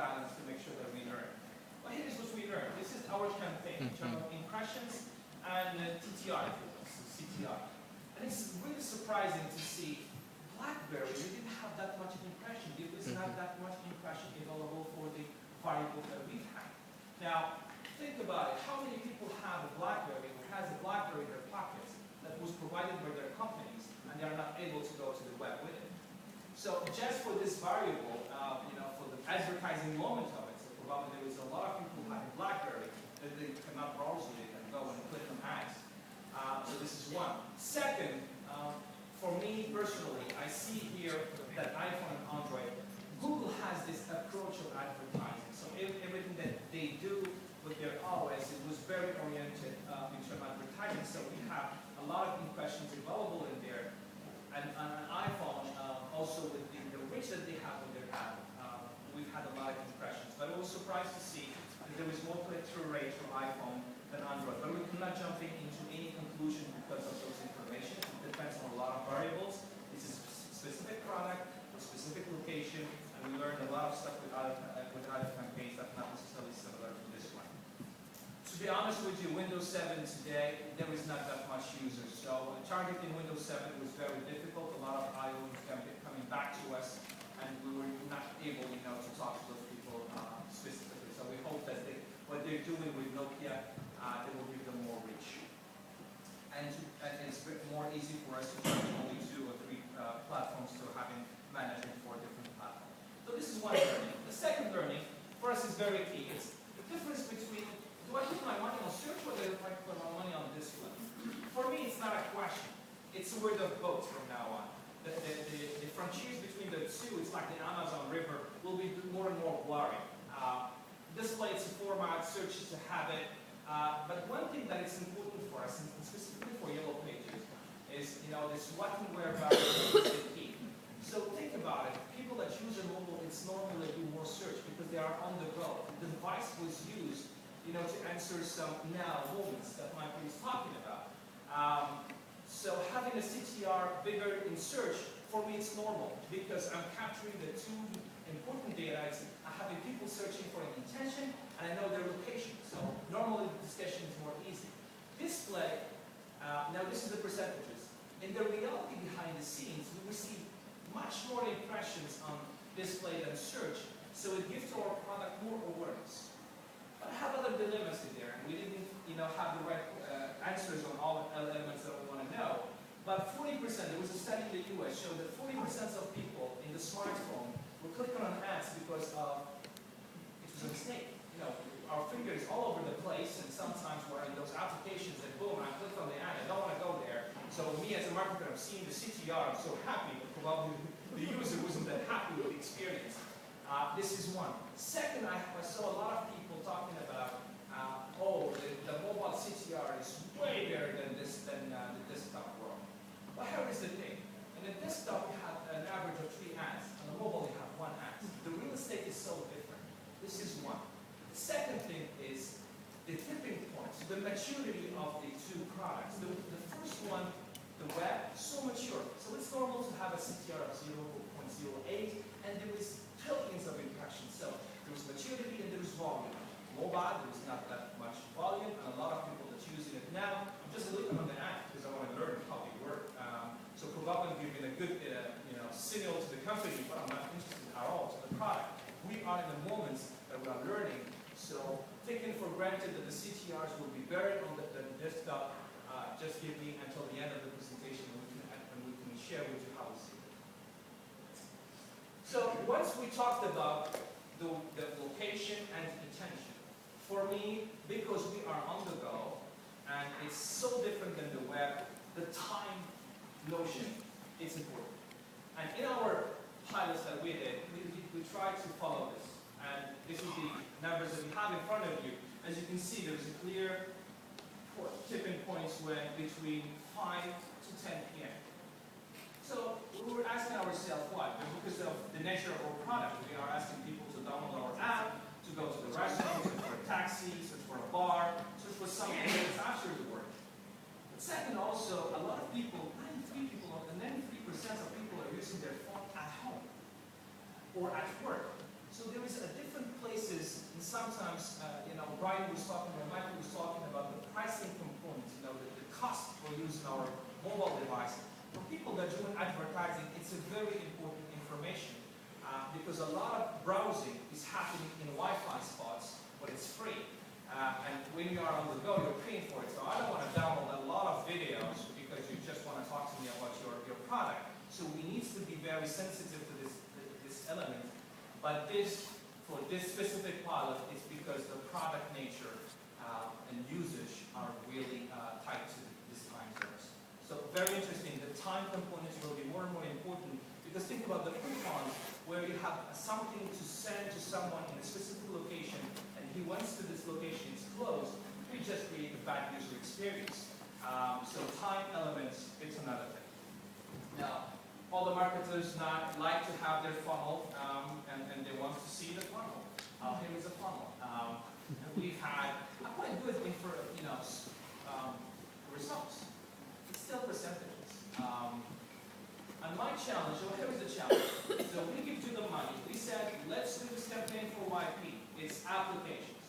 balance to make sure that we learn. Well, here is what we learned. This is our campaign in terms of impressions and TTR, so CTR. And it's really surprising to see BlackBerry, we didn't have that much impression. There was not that much impression available for the variable that we've had. Now, think about it. How many people have a BlackBerry or has a BlackBerry in their pockets that was provided by their companies and they are not able to go to the web with it? So just for this variable, for the advertising moment of it, so probably there was a lot of people who had a BlackBerry that they cannot browse with it and go and click on ads. So this is one. Second, for me personally, I see here that iPhone and Android, Google has this approach of advertising. So everything that they do with their OS, it was very oriented in terms of advertising. So we have a lot of impressions available in there. And on an iPhone, also with the reach that they have with their app, we've had a lot of impressions. But I was surprised to see that there was more click-through rate for iPhone than Android. But we cannot jump into any conclusion because of those information. It depends on a lot of variables. This is a specific product, a specific location, and we learned a lot of stuff with other campaigns that's not necessarily similar to this one. To be honest with you, Windows 7 today, there is not that much users. So targeting Windows 7 was very difficult. A lot of IOs coming back to us, and we were not able, to talk to those people specifically. So we hope that what they're doing with Nokia, they will give them more reach. And it's a bit more easy for us to target only 2 or 3 platforms to having management for different platforms. So this is one learning. The second learning, for us, is very key. It's the difference between, do I put my money on search or do I put my money on display? For me, it's not a question. It's a word of both from now on. The frontiers between the two, it's like the Amazon River, will be more and more blurry. Display is a format, search is a habit. But one thing that is important for us, and specifically for Yellow Pages, is this what and where variable is the key. So think about it. People that use a mobile, it's normally do more search because they are on the go. The device was used, to answer some now moments that Michael is talking about. So having a CTR bigger in search, for me it's normal because I'm capturing the 2 important data. It's having people searching for an intention, and I know their location. So normally the discussion is more easy. Display, now this is the percentages. In the reality behind the scenes, we receive much more impressions on display than search, so it gives to our product more awareness. But I have other dilemmas in there, and we didn't have the right answers on all the elements that we want to know. But 40%, there was a study in the US showed that 40% of people in the smartphone were clicking on ads because it was a mistake. Our finger is all over the place, and sometimes we're in those applications and boom, I click on the ad, I don't want to go there. So me as a marketer, I'm seeing the CTR, I'm so happy, but probably the user wasn't that happy with the experience. This is one. Second, I saw a lot of people talking about, the mobile CTR is way better than the desktop world. Well, here is the thing. In the desktop, you have an average of 3 ads. On the mobile, you have 1 ad. The real estate is so different. This is one. The second thing is the tipping point, the maturity of the 2 products. The first one, the web, so mature. So it's normal to have a CTR of 0.08, and there is trillions of impressions. So there is maturity and there is volume. Mobile, there is not that much volume, and a lot of people that's using it now, I'm just looking on the app because I want to learn how they work. So probably giving a good signal to the company, but I'm not interested at all to the product. We are in the moments that we are learning. So taking for granted that the CTRs will be better on the desktop, just give me until the end of the presentation and we can share with you how we see it. So once we talked about the location and intention, for me, because we are on the go, and it's so different than the web, the time notion is important. And in our pilots that we did, we tried to follow this. And this is the numbers that we have in front of you. As you can see, there's a clear tipping points when between 5 to 10 p.m. So we were asking ourselves why? Because of the nature of our product, we are asking people to download our app, to go to the restaurant, search for a taxi, search for a bar, search for something that's after the work. But second, also, a lot of people, 93% of people are using their phone at home or at work. So there is a different sometimes, Brian was talking, or Michael was talking about the pricing component, the cost for using our mobile device. For people that do advertising, it's a very important information because a lot of browsing is happening in Wi-Fi spots when it's free. And when you are on the go, you're paying for it. So I don't want to download a lot of videos because you just want to talk to me about your product. So we need to be very sensitive to this element. But for this specific pilot, it's because the product nature and usage are really tied to this time zones. So very interesting. The time components will be more and more important because think about the coupons where you have something to send to someone in a specific location and he wants to this location, it's closed, we just create a bad user experience. So time elements, it's another thing. Now, all the marketers not like to have their funnel and they want to see the funnel. Here is a funnel. We've had quite good results. It's still percentages. And my challenge, here is the challenge. So we give you the money. We said, let's do this campaign for YP. It's applications.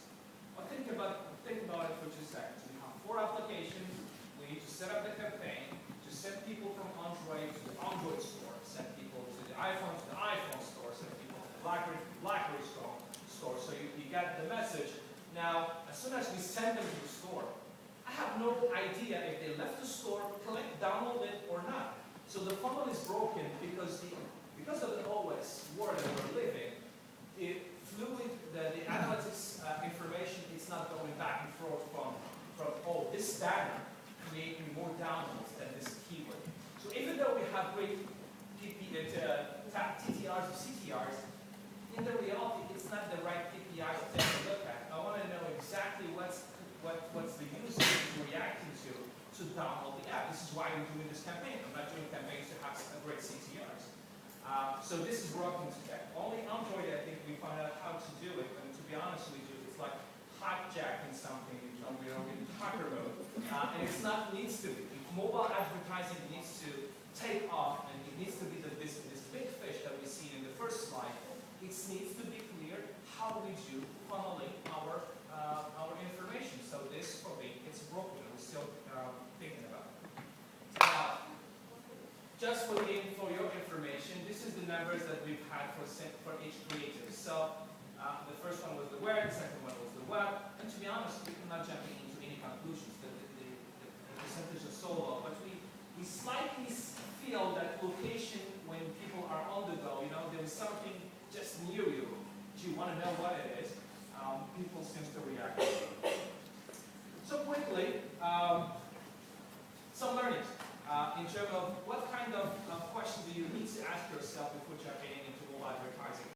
Well, think about it for 2 seconds. We have 4 applications. We need to set up the campaign to send people from Android to the Android store, send people to the iPhone store, send people to the BlackBerry store. So you get the message. Now, as soon as we send them to the store, I have no idea if they left the store, download it or not. So the funnel is broken because of the OS world that we're living. The analytics information is not going back and forth from this banner creating more downloads than this keyword. So even though we have great TTRs or CTRs, in the reality, it's not the right KPI to take a look at. I want to know exactly what's the user reacting to download the app. This is why we're doing this campaign. I'm not doing campaigns to have great CTRs. So this is broken today. Only Android, I think, we found out how to do it. And to be honest with you, it's like hijacking something. We're in hacker mode, and it's not needs to be. If mobile advertising needs to take off, and it needs to be this big fish that we see in the first slide, it needs to be clear how we do funneling our information. So this, for me, it's broken. We're still thinking about it. Now, just for your information, this is the numbers that we've had for each creative. So the first one was the where, the second one was the web, and to be honest, we cannot jump into any conclusions. The percentage is so low, but we slightly feel that location when people are on the go, there is something just near you. Do you want to know what it is? People seem to react. So quickly,